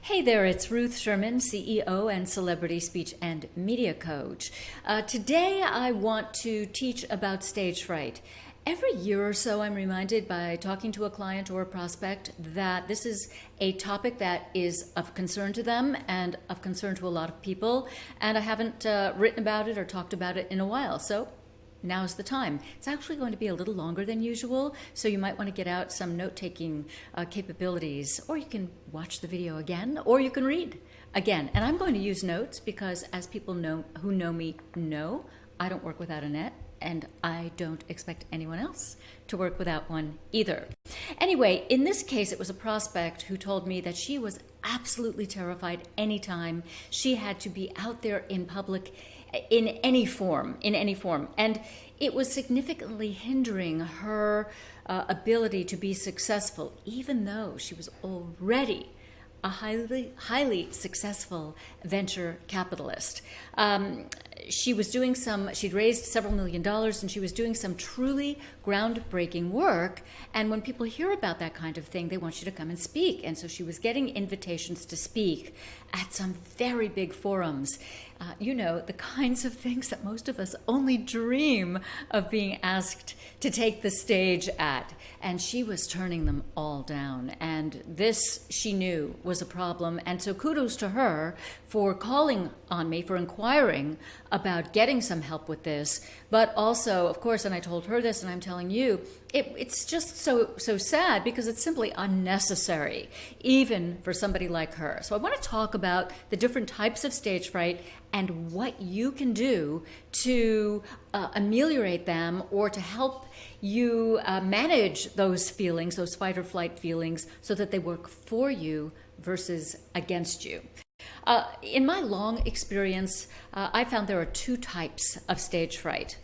Hey there, it's Ruth Sherman, CEO and celebrity speech and media coach. Today I want to teach about stage fright. Every year or so, I'm reminded by talking to a client or a prospect that this is a topic that is of concern to them and of concern to a lot of people, and I haven't written about it or talked about it in a while. So now's the time. It's actually going to be a little longer than usual, so you might want to get out some note-taking capabilities, or you can watch the video again, or you can read again. And I'm going to use notes because, as people know who know me know, I don't work without a net, and I don't expect anyone else to work without one either. Anyway, in this case, it was a prospect who told me that she was absolutely terrified anytime she had to be out there in public in any form, and it was significantly hindering her ability to be successful, even though she was already a highly successful venture capitalist. She'd raised several $1,000,000, and she was doing some truly groundbreaking work. And when people hear about that kind of thing, they want you to come and speak. And so she was getting invitations to speak at some very big forums. The kinds of things that most of us only dream of being asked to take the stage at. And she was turning them all down. And this, she knew, was a problem. And so kudos to her for calling on me, for inquiring about getting some help with this. But also, of course, and I told her this, and I'm telling you, it's just so sad because it's simply unnecessary, even for somebody like her. So I want to talk about the different types of stage fright and what you can do to ameliorate them, or to help you manage those feelings, those fight or flight feelings, so that they work for you versus against you. In my long experience, I found there are two types of stage fright.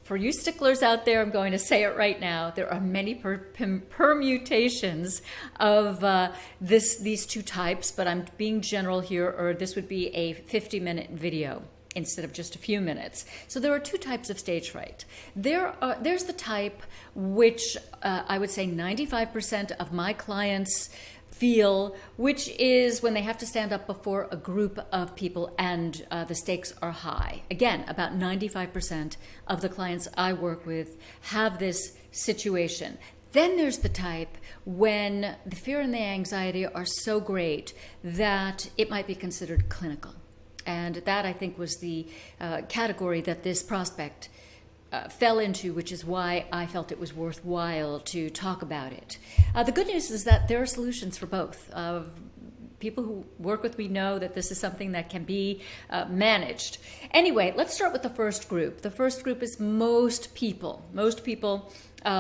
For you sticklers out there, I'm going to say it right now, there are many permutations of these two types, but I'm being general here, or this would be a 50-minute video instead of just a few minutes. So there are two types of stage fright. There's the type which I would say 95% of my clients feel, which is when they have to stand up before a group of people and the stakes are high. Again, about 95% of the clients I work with have this situation. Then there's the type when the fear and the anxiety are so great that it might be considered clinical. And that, I think, was the category that this prospect fell into, which is why I felt it was worthwhile to talk about it. The good news is that there are solutions for both. People who work with me know that this is something that can be managed. Anyway, let's start with the first group. The first group is most people. Most people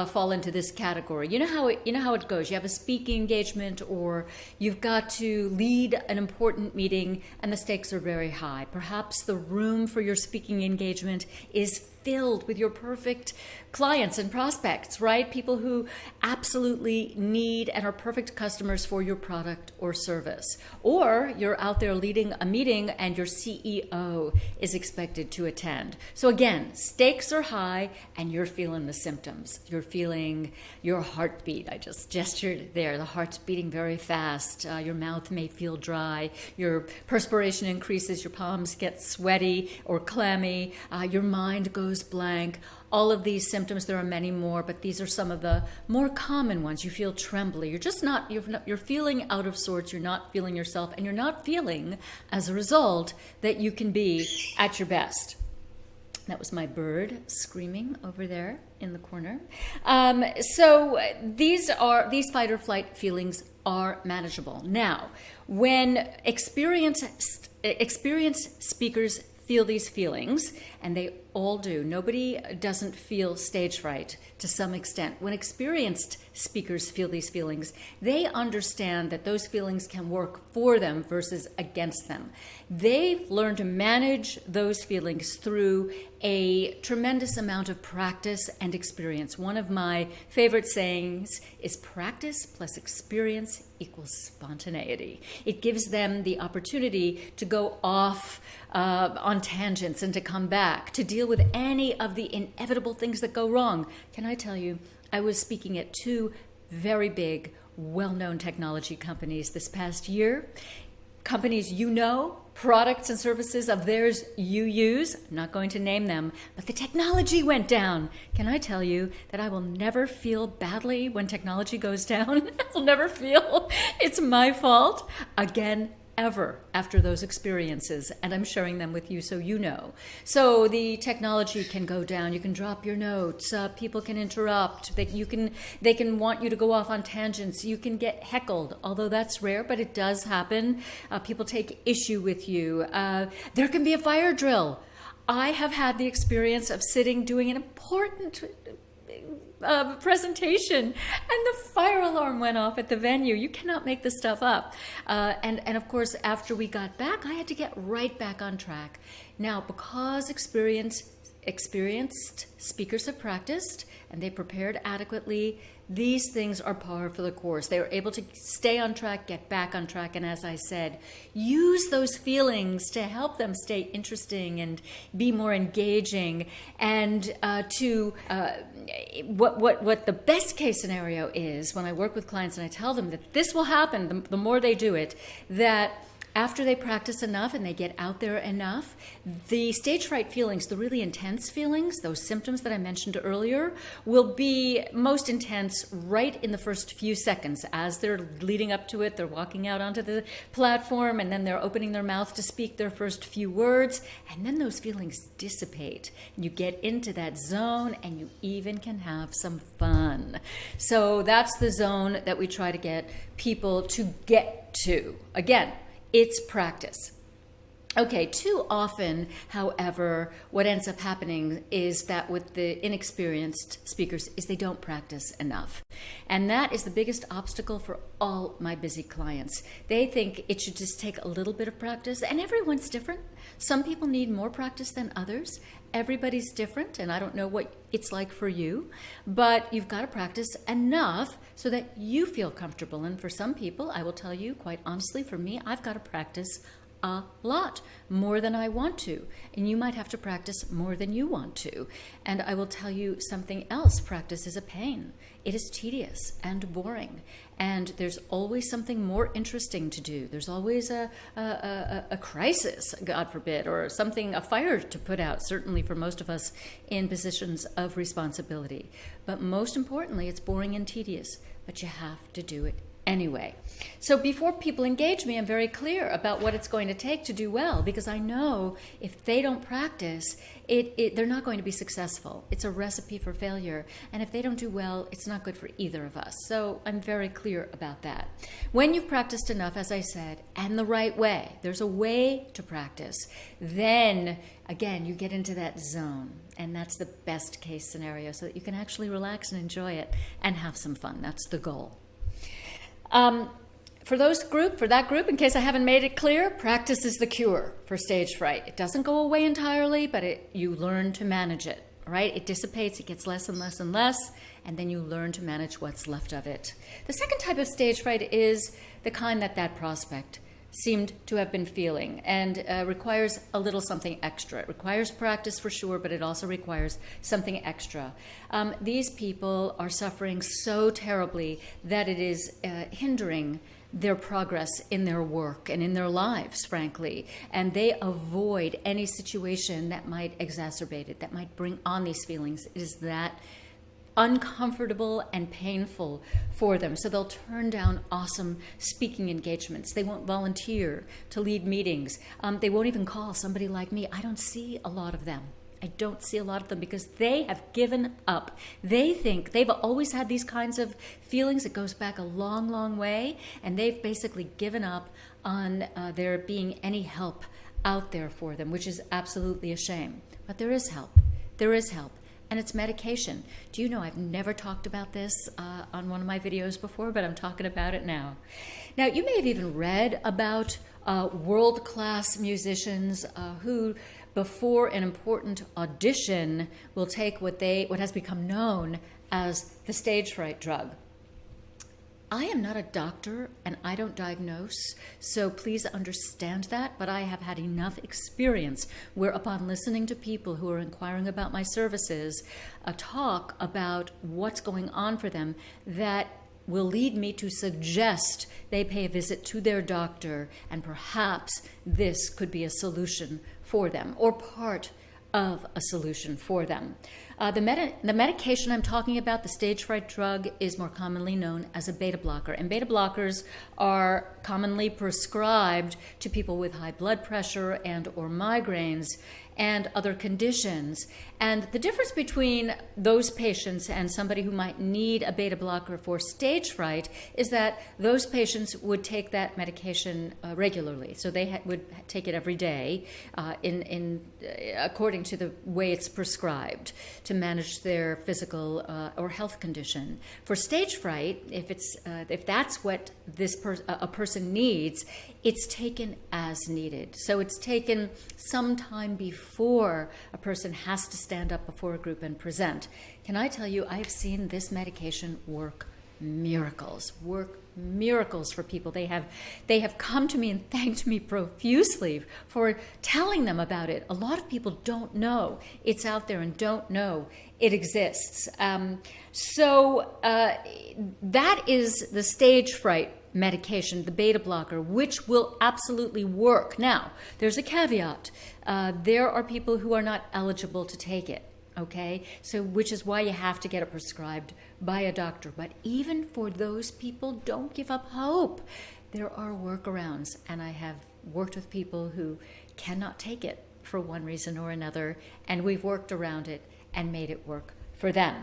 fall into this category. You know how it goes. You have a speaking engagement, or you've got to lead an important meeting, and the stakes are very high. Perhaps the room for your speaking engagement is filled with your perfect clients and prospects, right? People who absolutely need and are perfect customers for your product or service. Or you're out there leading a meeting and your CEO is expected to attend. So again, stakes are high and you're feeling the symptoms. You're feeling your heartbeat. I just gestured there. The heart's beating very fast. Your mouth may feel dry. Your perspiration increases. Your palms get sweaty or clammy. Your mind goes blank. All of these symptoms, there are many more, but these are some of the more common ones. You feel trembly. You're feeling out of sorts. You're not feeling yourself, and you're not feeling, as a result, that you can be at your best. That was my bird screaming over there in the corner. So these fight or flight feelings are manageable. Now, when experienced speakers feel these feelings, and they all do. Nobody doesn't feel stage fright to some extent. When experienced speakers feel these feelings, they understand that those feelings can work for them versus against them. They've learned to manage those feelings through a tremendous amount of practice and experience. One of my favorite sayings is practice plus experience equals spontaneity. It gives them the opportunity to go off on tangents and to come back, to deal with any of the inevitable things that go wrong. Can I tell you, I was speaking at two very big, well-known technology companies this past year. Companies you know, products and services of theirs you use. I'm not going to name them, but the technology went down. Can I tell you that I will never feel badly when technology goes down? I'll never feel it's my fault again, ever, after those experiences, and I'm sharing them with you so you know. So the technology can go down. You can drop your notes. People can interrupt. They can want you to go off on tangents. You can get heckled, although that's rare, but it does happen. People take issue with you. There can be a fire drill. I have had the experience of sitting doing an important presentation, and the fire alarm went off at the venue. You cannot make this stuff up. And of course, after we got back, I had to get right back on track. Now, because experienced speakers have practiced and they prepared adequately, these things are par for the course. They were able to stay on track, get back on track, and as I said, use those feelings to help them stay interesting and be more engaging. And what the best case scenario is when I work with clients and I tell them that this will happen, the more they do it, that after they practice enough and they get out there enough, the stage fright feelings, the really intense feelings, those symptoms that I mentioned earlier, will be most intense right in the first few seconds. As they're leading up to it, they're walking out onto the platform, and then they're opening their mouth to speak their first few words, and then those feelings dissipate. You get into that zone, and you even can have some fun. So that's the zone that we try to get people to get to. Again, it's practice. Okay, too often, however, what ends up happening is that with the inexperienced speakers is they don't practice enough. And that is the biggest obstacle for all my busy clients. They think it should just take a little bit of practice, and everyone's different. Some people need more practice than others. Everybody's different, and I don't know what it's like for you, but you've got to practice enough so that you feel comfortable. And for some people, I will tell you quite honestly, for me, I've got to practice a lot, more than I want to. And you might have to practice more than you want to. And I will tell you something else. Practice is a pain. It is tedious and boring. And there's always something more interesting to do. There's always a crisis, God forbid, or something, a fire to put out, certainly for most of us in positions of responsibility. But most importantly, it's boring and tedious, but you have to do it anyway. So before people engage me, I'm very clear about what it's going to take to do well, because I know if they don't practice, they're not going to be successful. It's a recipe for failure. And if they don't do well, it's not good for either of us. So I'm very clear about that. When you've practiced enough, as I said, and the right way, there's a way to practice, then again, you get into that zone. And that's the best case scenario, so that you can actually relax and enjoy it and have some fun. That's the goal. For that group, in case I haven't made it clear, practice is the cure for stage fright. It doesn't go away entirely, but you learn to manage it, right? It dissipates, it gets less and less and less, and then you learn to manage what's left of it. The second type of stage fright is the kind that prospect seemed to have been feeling, and requires a little something extra. It requires practice for sure, but it also requires something extra. These people are suffering so terribly that it is hindering their progress in their work and in their lives, frankly, and they avoid any situation that might exacerbate it, that might bring on these feelings. It is that uncomfortable and painful for them. So they'll turn down awesome speaking engagements. They won't volunteer to lead meetings. They won't even call somebody like me. I don't see a lot of them. I don't see a lot of them because they have given up. They think they've always had these kinds of feelings. It goes back a long, long way, and they've basically given up on there being any help out there for them, which is absolutely a shame. But there is help. There is help. And it's medication. Do you know I've never talked about this on one of my videos before, but I'm talking about it now. Now, you may have even read about world-class musicians who, before an important audition, will take what has become known as the stage fright drug. I am not a doctor and I don't diagnose, so please understand that, but I have had enough experience where upon listening to people who are inquiring about my services, talk about what's going on for them, that will lead me to suggest they pay a visit to their doctor, and perhaps this could be a solution for them, or part of a solution for them. The medication I'm talking about, the stage fright drug, is more commonly known as a beta blocker. And beta blockers are commonly prescribed to people with high blood pressure and or migraines and other conditions. And the difference between those patients and somebody who might need a beta blocker for stage fright is that those patients would take that medication regularly. So they would take it every day according to the way it's prescribed to manage their physical or health condition. For stage fright, if that's what a person needs, it's taken as needed. So it's taken some time before a person has to stand up before a group and present. Can I tell you, I've seen this medication work miracles for people. They have come to me and thanked me profusely for telling them about it. A lot of people don't know it's out there and don't know it exists. So that is the stage fright medication, the beta blocker, which will absolutely work. Now, there's a caveat. There are people who are not eligible to take it. Okay, so which is why you have to get it prescribed by a doctor. But even for those people, don't give up hope. There are workarounds, and I have worked with people who cannot take it for one reason or another, and we've worked around it and made it work for them.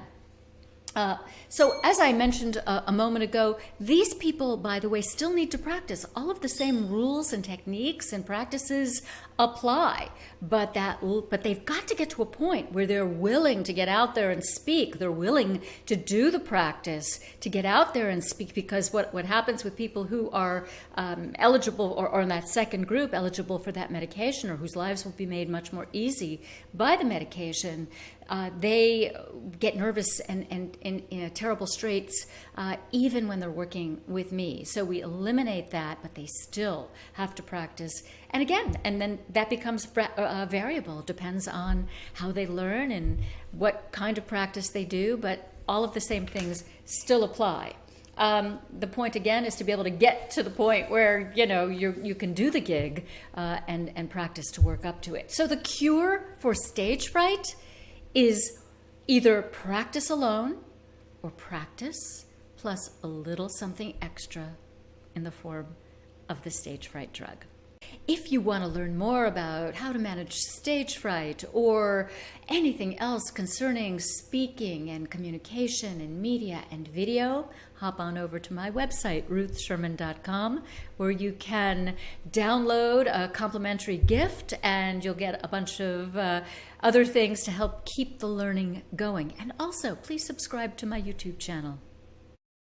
So as I mentioned a moment ago, these people, by the way, still need to practice. All of the same rules and techniques and practices apply, but they've got to get to a point where they're willing to get out there and speak. They're willing to do the practice, to get out there and speak, because what happens with people who are eligible or in that second group, eligible for that medication, or whose lives will be made much more easy by the medication, they get nervous and in terrible straits even when they're working with me. So we eliminate that, but they still have to practice. And again, and then that becomes variable, depends on how they learn and what kind of practice they do, but all of the same things still apply. The point again is to be able to get to the point where you can do the gig and practice to work up to it. So the cure for stage fright is either practice alone or practice plus a little something extra in the form of the stage fright drug. If you want to learn more about how to manage stage fright or anything else concerning speaking and communication and media and video, hop on over to my website, ruthsherman.com, where you can download a complimentary gift and you'll get a bunch of other things to help keep the learning going. And also, please subscribe to my YouTube channel.